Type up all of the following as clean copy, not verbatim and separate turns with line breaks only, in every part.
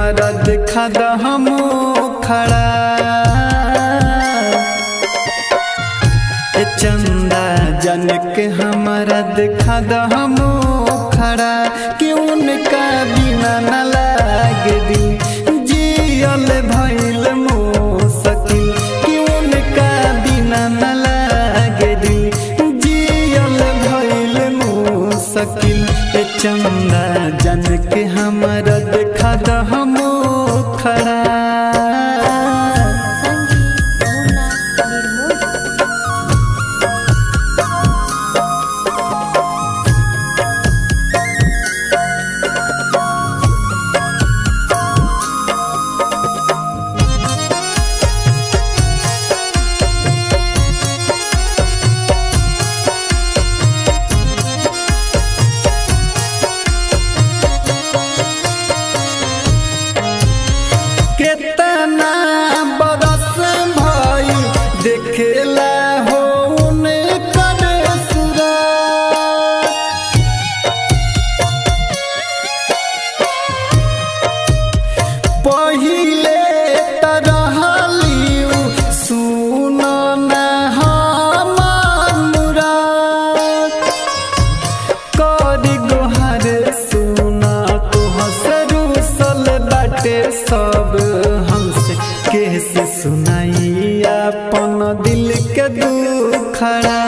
हमारा देखा द हम खड़ा। चंदा जन के हमारा देखा द हम खड़ा कि उनका बिना न लागे दिल जियल भइल मुश्किल कि उनका बिना न लागे दिल जियल भइल मुश्किल। चंदा जन के हमारा देखा द हम खड़ा। कितना बरस भाई देखेला हो उनकर सूरत, पहिले तरहलियू सुन न हमार मुराद करी गोहर सुना तो हसरू सल बाटे सब हमसे कैसे सुनाई अपन दिल के दुखड़ा।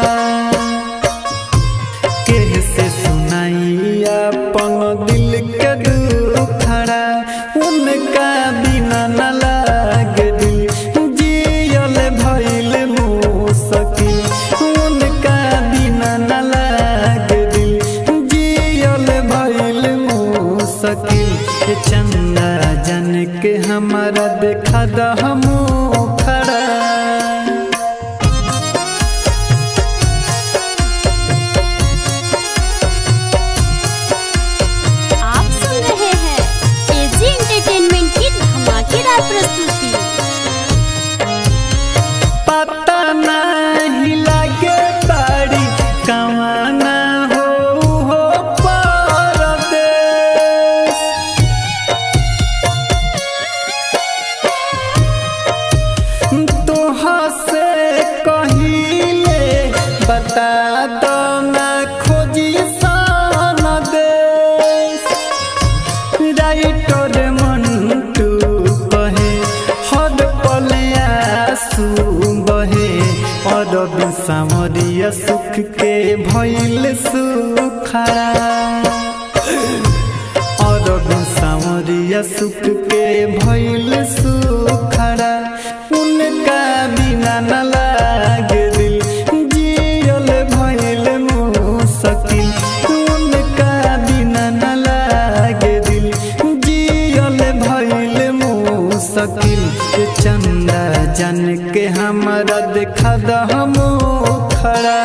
कैसे सुनाई अपन दिल के दुखड़ा उनका बिना न लागे दिल जियल भइल मुश्किल। उनका बिना न लागे दिल जियल भइल मुश्किल। चंदा जन के हमारा देखा द हम खड़ा।
आप सुन रहे हैं एजी एंटरटेनमेंट की धमाकेदार प्रस्तुति।
पता नहीं लगे बाड़ी कवाना हो परदेश तोहा से कहिले बता दो ना खोजी सन देश। राइटर मंटू कहे हर पल आंसू बहे और सामरिया सुख के भइल सुखड़ा। और सामरिया सुख के भइल सुखड़ा उनका बिना न लागे दिल जियल भइल मुश्किल। उनका बिना न लागे दिल जियल भइल मुश्किल। चंदा जन के हमारा देखा द हम खड़ा।